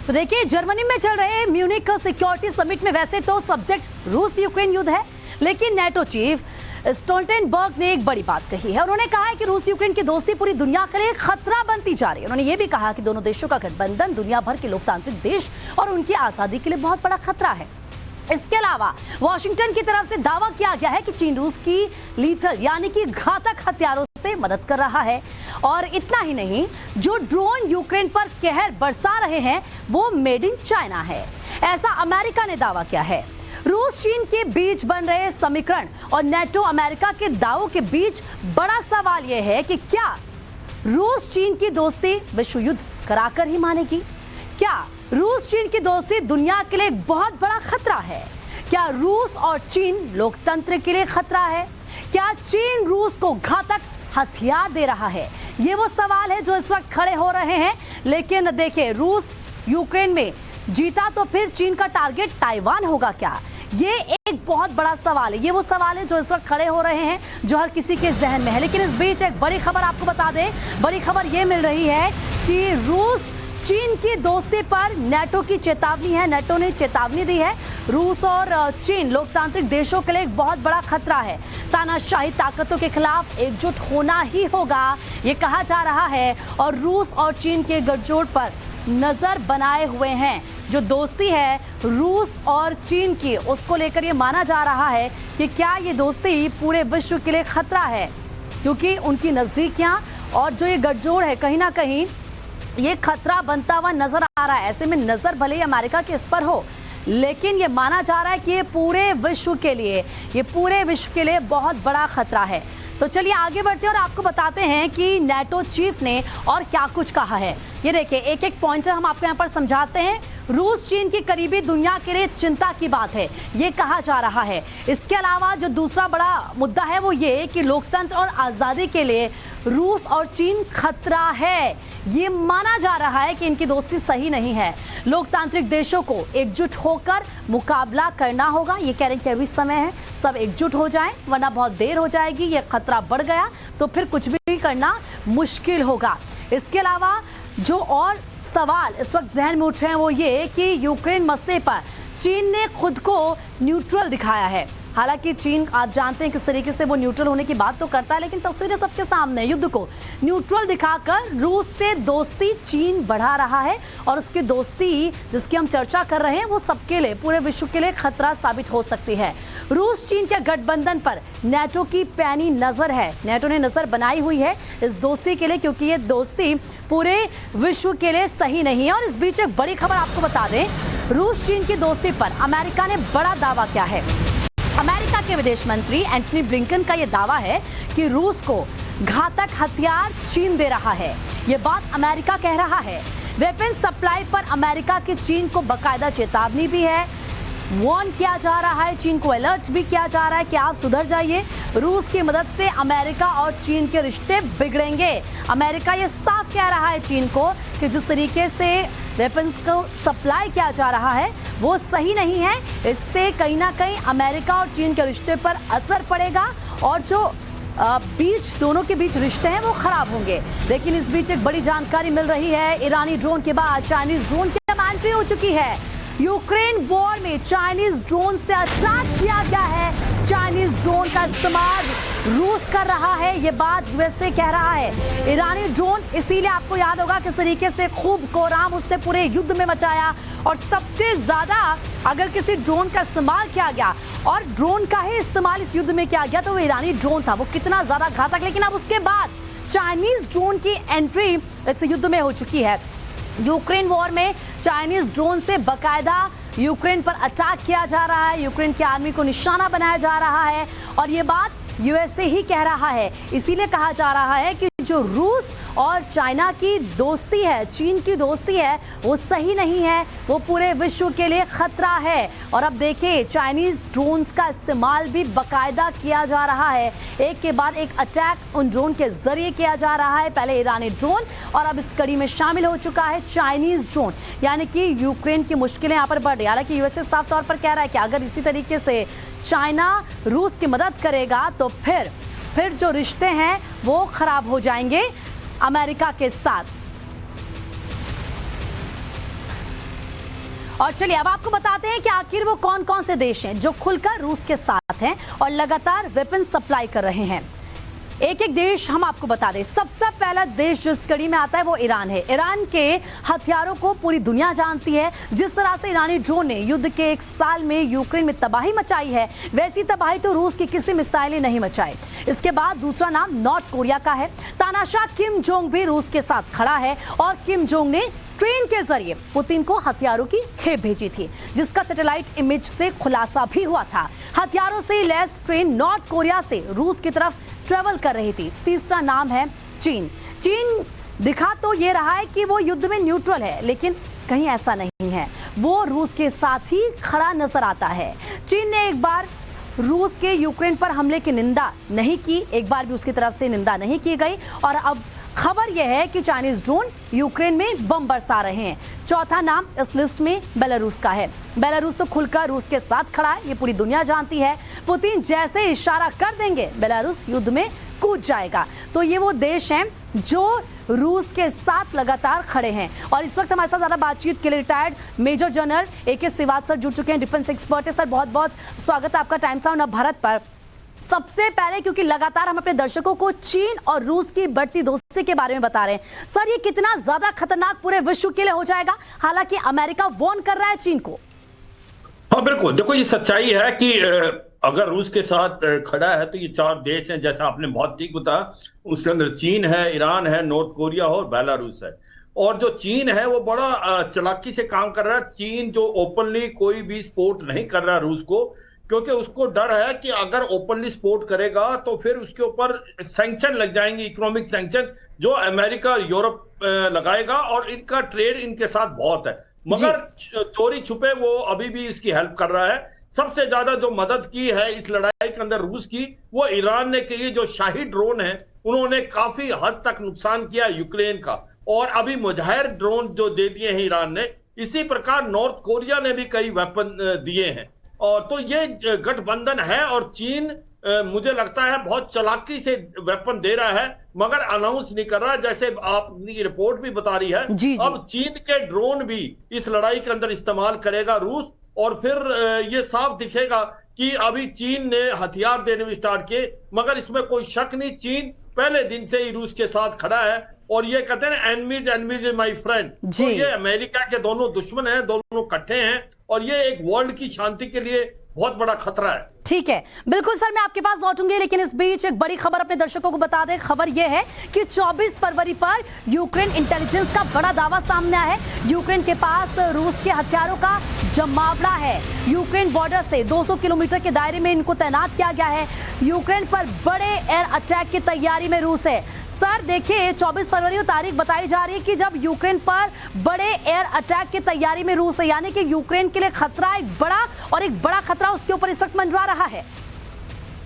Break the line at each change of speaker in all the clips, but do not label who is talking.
तो देखिए, जर्मनी में चल रहे म्यूनिक सिक्योरिटी समिट में वैसे तो सब्जेक्ट रूस यूक्रेन युद्ध है, लेकिन नेटो चीफ स्टोल्टेनबर्ग ने एक बड़ी बात कही है। उन्होंने कहा है कि रूस यूक्रेन की दोस्ती पूरी दुनिया के लिए खतरा बनती जा रही है। उन्होंने ये भी कहा कि दोनों देशों का गठबंधन दुनिया भर के लोकतांत्रिक देश और उनकी आजादी के लिए बहुत बड़ा खतरा है। इसके अलावा वॉशिंगटन की तरफ से दावा किया गया है कि चीन रूस की लीथल यानी कि घातक हथियारों से मदद कर रहा है। और इतना ही नहीं, जो ड्रोन यूक्रेन पर कहर बरसा रहे हैं वो मेड इन चाइना है, ऐसा अमेरिका ने दावा किया है। रूस चीन के बीच बन रहे समीकरण और नेटो अमेरिका के दावों के बीच बड़ा सवाल यह है कि क्या रूस चीन की दोस्ती विश्व युद्ध कराकर ही मानेगी? क्या रूस चीन की दोस्ती दुनिया के लिए एक बहुत बड़ा खतरा है? क्या रूस और चीन लोकतंत्र के लिए खतरा है? क्या चीन रूस को घातक हथियार दे रहा है? ये वो सवाल है जो इस वक्त खड़े हो रहे हैं। लेकिन देखिए, रूस यूक्रेन में जीता तो फिर चीन का टारगेट ताइवान होगा क्या? ये एक बहुत बड़ा सवाल है। ये वो सवाल है जो इस वक्त खड़े हो रहे हैं, जो हर किसी के जहन में है। लेकिन इस बीच एक बड़ी खबर आपको बता दें, बड़ी खबर ये मिल रही है कि रूस चीन की दोस्ती पर नेटो की चेतावनी है। नेटो ने चेतावनी दी है, रूस और चीन लोकतांत्रिक देशों के लिए एक बहुत बड़ा खतरा है। तानाशाही ताकतों के खिलाफ एकजुट होना ही होगा, ये कहा जा रहा है। और रूस और चीन के गठजोड़ पर नजर बनाए हुए हैं। जो दोस्ती है रूस और चीन की, उसको लेकर ये माना जा रहा है कि क्या ये दोस्ती पूरे विश्व के लिए खतरा है, क्योंकि उनकी नजदीकियां और जो ये गठजोड़ है कहीं ना कहीं ये खतरा बनता हुआ नजर आ रहा है। ऐसे में नजर भले ही अमेरिका के इस पर हो, लेकिन ये माना जा रहा है कि ये पूरे विश्व के लिए बहुत बड़ा खतरा है। तो चलिए आगे बढ़ते हैं और आपको बताते हैं कि नेटो चीफ ने और क्या कुछ कहा है। ये देखिए, एक एक पॉइंटर हम आपको यहाँ पर समझाते हैं। रूस चीन की करीबी दुनिया के लिए चिंता की बात है, ये कहा जा रहा है। इसके अलावा जो दूसरा बड़ा मुद्दा है वो ये कि लोकतंत्र और आज़ादी के लिए रूस और चीन खतरा है। ये माना जा रहा है कि इनकी दोस्ती सही नहीं है। लोकतांत्रिक देशों को एकजुट होकर मुकाबला करना होगा। ये कह रहे हैं कि अभी समय है, सब एकजुट हो जाएं, वरना बहुत देर हो जाएगी। ये खतरा बढ़ गया तो फिर कुछ भी करना मुश्किल होगा। इसके अलावा जो और सवाल इस वक्त जहन में उठ रहे हैं वो ये कि यूक्रेन मसले पर चीन ने खुद को न्यूट्रल दिखाया है। हालांकि चीन, आप जानते हैं किस तरीके से वो न्यूट्रल होने की बात तो करता है, लेकिन तस्वीरें सबके सामने, युद्ध को न्यूट्रल दिखाकर रूस से दोस्ती चीन बढ़ा रहा है। और उसकी दोस्ती जिसकी हम चर्चा कर रहे हैं वो सबके लिए, पूरे विश्व के लिए खतरा साबित हो सकती है। रूस चीन के गठबंधन पर नेटो की पैनी नजर है। नेटो ने नजर बनाई हुई है इस दोस्ती के लिए, क्योंकि ये दोस्ती पूरे विश्व के लिए सही नहीं है। और इस बीच एक बड़ी खबर आपको बता दें, रूस चीन की दोस्ती पर अमेरिका ने बड़ा दावा किया है। अमेरिका के विदेश मंत्री एंटनी ब्लिंकन का यह दावा है कि रूस को घातक हथियार चीन दे रहा है। यह बात अमेरिका कह रहा है। वेपन सप्लाई पर अमेरिका की चीन को बकायदा चेतावनी भी है। वार्न किया जा रहा है, चीन को अलर्ट भी किया जा रहा है कि आप सुधर जाइए। रूस की मदद से अमेरिका और चीन के रिश्ते बिगड़ेंगे। अमेरिका ये साफ कह रहा है चीन को कि जिस तरीके से वेपन्स को सप्लाई किया जा रहा है वो सही नहीं है। इससे कहीं ना कहीं अमेरिका और चीन के रिश्ते पर असर पड़ेगा और जो दोनों के बीच रिश्ते हैं वो खराब होंगे। लेकिन इस बीच एक बड़ी जानकारी मिल रही है, ईरानी ड्रोन के बाद चाइनीज ड्रोन की एंट्री हो चुकी है। यूक्रेन वॉर में चाइनीज ड्रोन से अटैक किया गया है। चाइनीज ड्रोन का इस्तेमाल रूस कर रहा है, ये बात यूएसए कह रहा है। ईरानी ड्रोन, इसीलिए आपको याद होगा किस तरीके से खूब कोराम उसने पूरे युद्ध में मचाया। और सबसे ज्यादा अगर किसी ड्रोन का इस्तेमाल किया गया और ड्रोन का ही इस्तेमाल इस युद्ध में किया गया तो वो ईरानी ड्रोन था। वो कितना ज्यादा घातक। लेकिन अब उसके बाद चाइनीज ड्रोन की एंट्री इस युद्ध में हो चुकी है। यूक्रेन वॉर में चाइनीज ड्रोन से बकायदा यूक्रेन पर अटैक किया जा रहा है। यूक्रेन की आर्मी को निशाना बनाया जा रहा है और ये बात यूएसए ही कह रहा है। इसीलिए कहा जा रहा है कि जो रूस और चाइना की दोस्ती है, चीन की दोस्ती है, वो सही नहीं है, वो पूरे विश्व के लिए खतरा है। और अब देखिए, चाइनीज ड्रोन्स का इस्तेमाल भी बकायदा किया जा रहा है। एक के बाद एक अटैक उन ड्रोन के जरिए किया जा रहा है। पहले ईरानी ड्रोन और अब इस कड़ी में शामिल हो चुका है चाइनीज ड्रोन। यानी कि यूक्रेन की मुश्किलें यहाँ पर बढ़ रही है। हालांकि यूएसए साफ तौर पर कह रहा है कि अगर इसी तरीके से चाइना रूस की मदद करेगा तो फिर जो रिश्ते हैं वो खराब हो जाएंगे अमेरिका के साथ। और चलिए अब आपको बताते हैं कि आखिर वो कौन कौन से देश हैं जो खुलकर रूस के साथ हैं और लगातार वेपन सप्लाई कर रहे हैं। एक एक देश हम आपको बता दें। सबसे पहला देश जो इस कड़ी में आता है वो ईरान है। ईरान के हथियारों को पूरी दुनिया जानती है। जिस तरह से ईरानी ड्रोन ने युद्ध के 1 साल में यूक्रेन में तबाही मचाई है, वैसी तबाही तो रूस की किसी मिसाइल ने नहीं मचाई। इसके बाद दूसरा नाम नॉर्थ कोरिया का है। तानाशाह किम जोंग भी रूस के साथ खड़ा है और किम जोंग ने ट्रेन के जरिए पुतिन को हथियारों की खेप भेजी थी, जिसका सैटेलाइट इमेज से खुलासा भी हुआ था। हथियारों से लैस ट्रेन नॉर्थ कोरिया से रूस की तरफ ट्रेवल कर रही थी। तीसरा नाम है चीन। चीन दिखा तो ये रहा है कि वो युद्ध में न्यूट्रल है, लेकिन कहीं ऐसा नहीं है। वो रूस के साथ ही खड़ा नजर आता है। चीन ने एक बार रूस के यूक्रेन पर हमले की निंदा नहीं की, एक बार भी उसकी तरफ से निंदा नहीं की गई। और अब खबर यह है कि चाइनीज ड्रोन यूक्रेन में बम बरसा रहे हैं। चौथा नाम इस लिस्ट में बेलारूस का है। बेलारूस तो खुलकर रूस के साथ खड़ा है, ये पूरी दुनिया जानती है। पुतिन जैसे इशारा कर देंगे, बेलारूस युद्ध में कूद जाएगा। तो ये वो देश हैं जो रूस के साथ लगातार खड़े हैं। और इस वक्त हमारे साथ ज्यादा बातचीत के लिए retired major general AK Srivastava जुड़ चुके हैं, डिफेंस एक्सपर्ट है। सर बहुत बहुत स्वागत है आपका टाइम्स ऑफ भारत पर। सबसे पहले क्योंकि लगातार हम अपने दर्शकों को चीन और रूस की बढ़ती दोस्ती के बारे में बता रहे हैं, सर ये कितना ज्यादा खतरनाक पूरे विश्व के लिए हो जाएगा? हालांकि अमेरिका वार्न कर रहा है चीन को।
हाँ बिल्कुल, देखो ये सच्चाई है कि अगर रूस के साथ खड़ा है तो ये 4 देश हैं, जैसा आपने बहुत ठीक बताया। उसके अंदर चीन है, ईरान है, नॉर्थ कोरिया और बेलारूस है। और जो चीन है वो बड़ा चालाकी से काम कर रहा है। चीन जो ओपनली कोई भी सपोर्ट नहीं कर रहा रूस को, क्योंकि उसको डर है कि अगर ओपनली सपोर्ट करेगा तो फिर उसके ऊपर सैंक्शन लग जाएंगे, इकोनॉमिक सैंक्शन, जो अमेरिका यूरोप लगाएगा। और इनका ट्रेड इनके साथ बहुत है, मगर चोरी छुपे वो अभी भी इसकी हेल्प कर रहा है। सबसे ज्यादा जो मदद की है इस लड़ाई के अंदर रूस की, वो ईरान ने की। जो शाही ड्रोन है उन्होंने काफी हद तक नुकसान किया यूक्रेन का, और अभी मुजाहिर ड्रोन जो दे दिए हैं ईरान ने। इसी प्रकार नॉर्थ कोरिया ने भी कई वेपन दिए हैं। और तो ये गठबंधन है, और चीन मुझे लगता है बहुत चालाकी से वेपन दे रहा है, मगर अनाउंस नहीं कर रहा। जैसे आपकी रिपोर्ट भी बता रही है, अब चीन के ड्रोन भी इस लड़ाई के अंदर इस्तेमाल करेगा रूस। और फिर ये साफ दिखेगा कि अभी चीन ने हथियार देने में स्टार्ट किए, मगर इसमें कोई शक नहीं, चीन पहले दिन से ही रूस के साथ खड़ा है। और ये कहते हैं एनमीज एनमीज माय फ्रेंड, तो ये अमेरिका के दोनों दुश्मन हैं, दोनों इकट्ठे हैं, और ये एक वर्ल्ड की शांति के लिए बहुत बड़ा खतरा है।
ठीक है, बिल्कुल सर, मैं आपके पास लौटूंगी, लेकिन इस बीच एक बड़ी खबर अपने दर्शकों को बता दें। खबर यह है कि 24 फरवरी पर यूक्रेन इंटेलिजेंस का बड़ा दावा सामने आया है। यूक्रेन के पास रूस के हथियारों का जमावड़ा है। यूक्रेन बॉर्डर से 200 किलोमीटर के दायरे में इनको तैनात किया गया है। यूक्रेन पर बड़े एयर अटैक की तैयारी में रूस है। सर देखिए, 24 फरवरी को तारीख बताई जा रही है कि जब यूक्रेन पर बड़े एयर अटैक की तैयारी में रूस है, यानी कि यूक्रेन के लिए खतरा एक बड़ा खतरा उसके ऊपर इस वक्त मंडरा रहा है।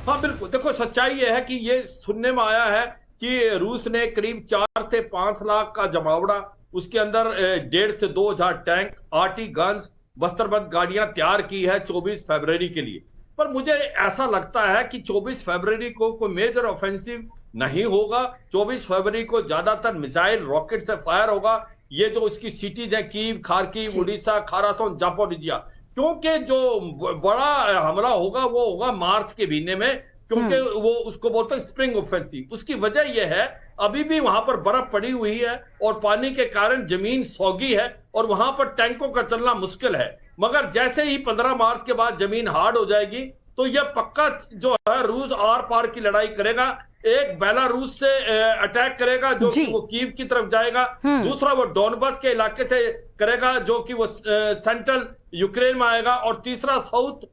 हाँ बिल्कुल, देखो सच्चाई ये है कि ये सुनने में आया है कि रूस ने करीब 4 से 5 लाख का जमावड़ा, उसके अंदर 1.5 से 2 हजार टैंक, RT गन्स, बस्तरबंद गाड़ियां तैयार की है 24 फरवरी के लिए। पर मुझे ऐसा लगता है कि 24 फरवरी को कोई मेजर ऑफेंसिव नहीं होगा। 24 फरवरी को ज्यादातर मिसाइल रॉकेट से फायर होगा। ये जो इसकी सिटीज है, कीव, खार्किव, उड़ीसा, खारासन, जापोरिजिया, क्योंकि जो बड़ा हमला होगा वो होगा मार्च के महीने में, क्योंकि वो उसको बोलते हैं स्प्रिंग ऑफेंसिव। उसकी वजह यह है अभी भी वहां पर बर्फ पड़ी हुई है और पानी के कारण जमीन सौगी है और वहां पर टैंकों का चलना मुश्किल है। मगर जैसे ही 15 मार्च के बाद जमीन हार्ड हो जाएगी तो यह पक्का जो है रूस आर पार की लड़ाई करेगा। एक बेलारूस से अटैक करेगा जो कि वो कीव की तरफ जाएगा, दूसरा वो डोनबस के इलाके से करेगा जो कि वो सेंट्रल यूक्रेन में आएगा, और तीसरा साउथ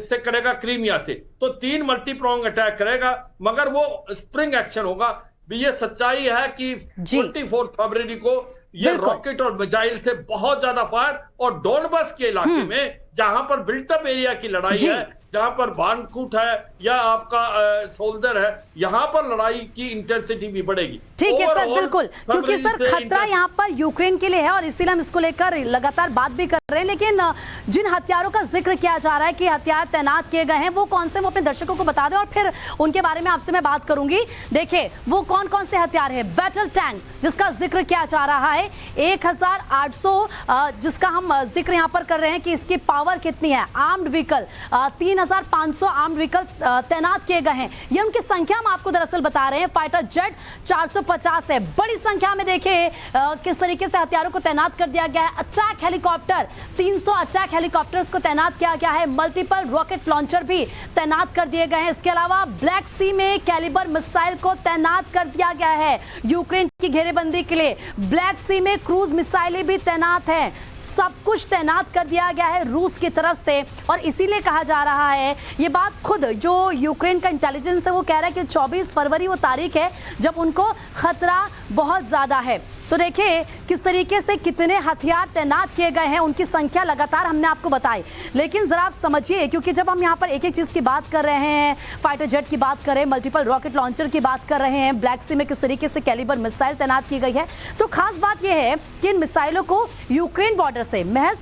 से करेगा क्रीमिया से। तो 3 मल्टीप्रोंग अटैक करेगा, मगर वो स्प्रिंग एक्शन होगा। ये सच्चाई है कि 24 फरवरी को ये रॉकेट और मिसाइल से बहुत ज्यादा फायर, और डोनबस के इलाके में जहां पर बिल्टअप एरिया की लड़ाई है, जहां पर बानकूट है या आपका सोल्दर है, यहां पर लड़ाई की इंटेंसिटी भी बढ़ेगी।
ठीक है सर,
Overall,
बिल्कुल, क्योंकि सर खतरा यहाँ पर यूक्रेन के लिए है और इसीलिए हम इसको लेकर लगातार बात भी कर रहे हैं। लेकिन जिन हथियारों का जिक्र किया जा रहा है कि हथियार तैनात किए गए हैं, वो कौन से, वो अपने दर्शकों को बता दें और फिर उनके बारे में आपसे मैं बात करूंगी। देखिए वो कौन कौन से हथियार है। बैटल टैंक जिसका जिक्र किया जा रहा है 1800, जिसका हम जिक्र यहाँ पर कर रहे हैं कि इसकी पावर कितनी है। आर्म्ड व्हीकल 3500 आर्म्ड व्हीकल तैनात किए गए हैं, ये उनकी संख्या हम आपको दरअसल बता रहे हैं। फाइटर जेट 450 है, बड़ी संख्या में देखिए किस तरीके से हथियारों को तैनात कर दिया गया है। अटैक हेलीकॉप्टर 300 अटैक हेलीकॉप्टर्स को तैनात किया गया है। मल्टीपल रॉकेट लॉन्चर भी तैनात कर दिए गए हैं। इसके अलावा ब्लैक सी में कैलिबर मिसाइल को तैनात कर दिया गया है यूक्रेन की घेरेबंदी के लिए। ब्लैक सी में क्रूज मिसाइलें भी तैनात हैं। सब कुछ तैनात कर दिया गया है रूस की तरफ से और इसीलिए कहा जा रहा है, ये बात खुद जो यूक्रेन का इंटेलिजेंस है वो कह रहा है कि 24 फरवरी वो तारीख है जब उनको खतरा बहुत ज्यादा है। तो देखिए किस तरीके से कितने हथियार तैनात किए गए हैं, उनकी संख्या लगातार हमने आपको बताई। लेकिन जरा आप समझिए, क्योंकि जब हम यहाँ पर एक एक चीज की बात कर रहे हैं, फाइटर जेट की बात कर रहे हैं, मल्टीपल रॉकेट लॉन्चर की बात कर रहे हैं, ब्लैक सी में किस तरीके से कैलिबर मिसाइल तैनात की गई है, तो खास बात यह है कि इन मिसाइलों को यूक्रेन बॉर्डर से महज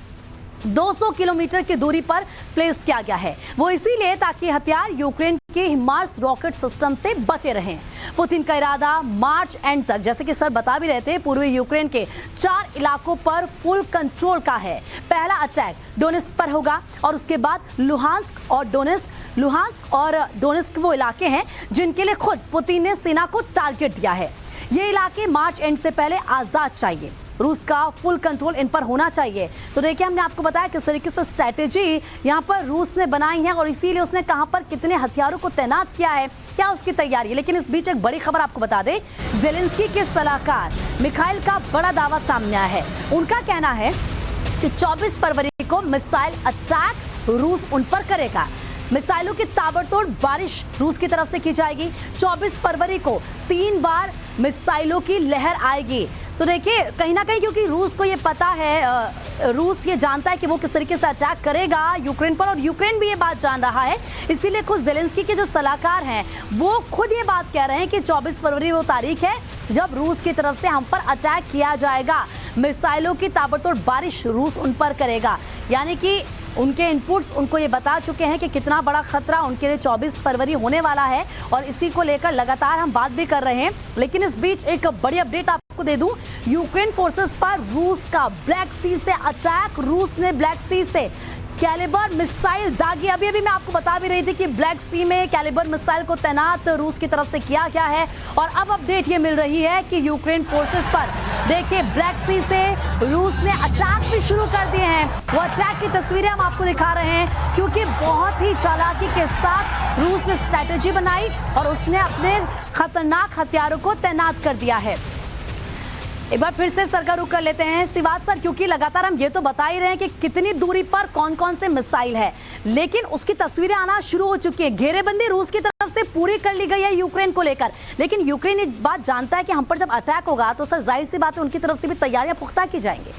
200 किलोमीटर की दूरी पर प्लेस किया गया है। वो इसीलिए ताकि हथियार यूक्रेन के हिमार्स रॉकेट सिस्टम से बचे रहें। पुतिन का इरादा मार्च एंड तक, जैसे कि सर बता भी रहे थे, पूर्वी यूक्रेन के 4 इलाकों पर फुल कंट्रोल का है। पहला अटैक डोनेस्क पर होगा और उसके बाद लुहांस्क और डोनेस्क वो इलाके हैं जिनके लिए खुद पुतिन ने सेना को टारगेट दिया है। ये इलाके मार्च एंड से पहले आजाद चाहिए, रूस का फुल कंट्रोल इन पर होना चाहिए। तो देखिए हमने आपको बताया किस तरीके से स्ट्रैटेजी यहाँ पर रूस ने बनाई है और इसीलिए उसने कहां पर कितने हथियारों को तैनात किया है, क्या उसकी तैयारी है। लेकिन इस बीच एक बड़ी खबर आपको बता दें, जेलेंस्की के सलाहकार मिखाइल का बड़ा दावा सामने आया है। उनका कहना है कि 24 फरवरी को मिसाइल अटैक रूस उन पर करेगा। मिसाइलों की ताबड़तोड़ बारिश रूस की तरफ से की जाएगी। 24 फरवरी को 3 बार मिसाइलों की लहर आएगी। तो देखिए कहीं ना कहीं क्योंकि रूस को ये पता है, रूस ये जानता है कि वो किस तरीके से अटैक करेगा यूक्रेन पर और यूक्रेन भी ये बात जान रहा है, इसीलिए खुद जेलेंस्की के जो सलाहकार हैं वो खुद ये बात कह रहे हैं कि 24 फरवरी वो तारीख है जब रूस की तरफ से हम पर अटैक किया जाएगा। मिसाइलों की ताबड़तोड़ बारिश रूस उन पर करेगा, यानी कि उनके इनपुट्स उनको ये बता चुके हैं कि कितना बड़ा खतरा उनके लिए 24 फरवरी होने वाला है और इसी को लेकर लगातार हम बात भी कर रहे हैं। लेकिन इस बीच एक बड़ी अपडेट आपको दे दूं, यूक्रेन फोर्सेस पर रूस का ब्लैक सी से अटैक। रूस ने ब्लैक सी से कैलिबर मिसाइल दागी। अभी मैं आपको बता भी रही थी कि ब्लैक सी में कैलिबर मिसाइल को तैनात रूस की तरफ से किया गया है और अब अपडेट ये मिल रही है कि यूक्रेन फोर्सेस पर देखिए ब्लैक सी से रूस ने अटैक भी शुरू कर दिए हैं। वो अटैक की तस्वीरें हम आपको दिखा रहे हैं क्योंकि बहुत ही चालाकी के साथ रूस ने स्ट्रैटेजी बनाई और उसने अपने खतरनाक हथियारों को तैनात कर दिया है। एक बार फिर से सर का रुख कर लेते हैं सिवात सर, क्योंकि लगातार हम ये तो बता ही रहे हैं कि कितनी दूरी पर कौन कौन से मिसाइल है, लेकिन उसकी तस्वीरें आना शुरू हो चुकी है। घेरेबंदी रूस की तरफ से पूरी कर ली गई है यूक्रेन को लेकर, लेकिन यूक्रेन एक बात जानता है कि हम पर जब अटैक होगा तो सर जाहिर सी बात है उनकी तरफ से भी तैयारियां पुख्ता की जाएंगी।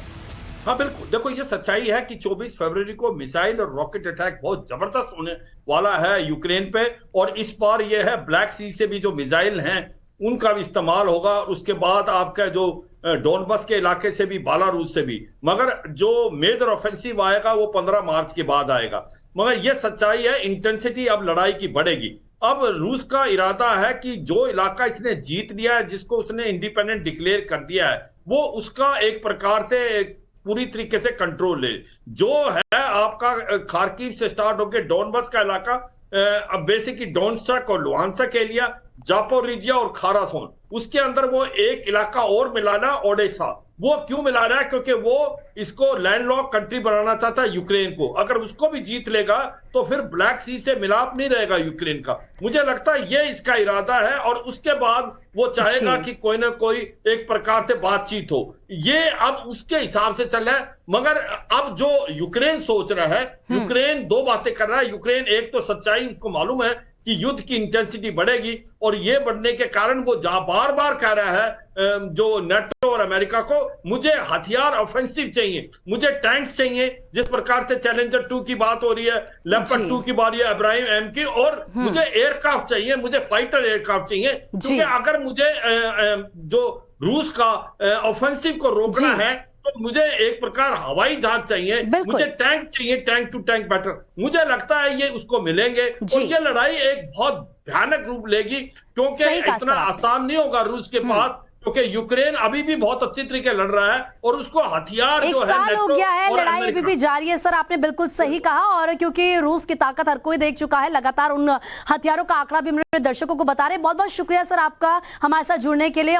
हाँ बिल्कुल, देखो ये सच्चाई है कि 24 फरवरी को मिसाइल और रॉकेट अटैक बहुत जबरदस्त होने वाला है यूक्रेन पे और इस बार ये है ब्लैक सी से भी जो मिसाइल हैं उनका भी इस्तेमाल होगा। उसके बाद आपका जो डोनबस के इलाके से भी, बेलारूस से भी, मगर जो मेजर ऑफेंसिव आएगा वो 15 मार्च के बाद आएगा। मगर ये सच्चाई है, इंटेंसिटी अब लड़ाई की बढ़ेगी। अब रूस का इरादा है कि जो इलाका इसने जीत लिया है, जिसको उसने इंडिपेंडेंट डिक्लेयर कर दिया है, वो उसका एक प्रकार से पूरी तरीके से कंट्रोल ले। जो है आपका खार्किव से स्टार्ट होकर डोनबस का इलाका, अब बेसिकली डोनस्क और लुहांस्क एरिया, जापोरिजिया और खारासोन, उसके अंदर वो एक इलाका और मिलाना, ओडेसा। वो क्यों मिला रहा है? क्योंकि वो इसको लैंडलॉक कंट्री बनाना चाहता है यूक्रेन को। अगर उसको भी जीत लेगा तो फिर ब्लैक सी से मिलाप नहीं रहेगा यूक्रेन का। मुझे लगता है ये इसका इरादा है और उसके बाद वो चाहेगा कि कोई ना कोई एक प्रकार से बातचीत हो। ये अब उसके हिसाब से चल रहा है। मगर अब जो यूक्रेन सोच रहा है, यूक्रेन दो बातें कर रहा है। यूक्रेन एक तो सच्चाई उसको मालूम है कि युद्ध की इंटेंसिटी बढ़ेगी, और ये बढ़ने के कारण वो बार बार कह रहा है जो नेटो और अमेरिका को, मुझे हथियार ऑफेंसिव चाहिए, मुझे टैंक्स चाहिए, जिस प्रकार से चैलेंजर 2 की बात हो रही है, लेपर्ड 2 की बात है, इब्राहिम एम की, और मुझे एयरक्राफ्ट चाहिए, मुझे फाइटर एयरक्राफ्ट चाहिए, क्योंकि अगर मुझे जो रूस का ऑफेंसिव को रोकना है तो मुझे एक प्रकार हवाई जहाज चाहिए, मुझे टैंक चाहिए, टैंक टू टैंक बैटल। मुझे लगता है ये उसको मिलेंगे और ये लड़ाई एक बहुत भयानक रूप लेगी, क्योंकि इतना आसान नहीं होगा रूस के पास, क्योंकि यूक्रेन अभी भी बहुत अच्छी तरीके लड़ रहा है और उसको हथियार जो है,
साल हो गया है, लड़ाई अभी भी जारी है। सर आपने बिल्कुल सही कहा, और क्योंकि रूस की ताकत हर कोई देख चुका है, लगातार उन हथियारों का आंकड़ा भी मेरे दर्शकों को बता रहे हैं। बहुत बहुत शुक्रिया सर आपका हमारे साथ जुड़ने के लिए।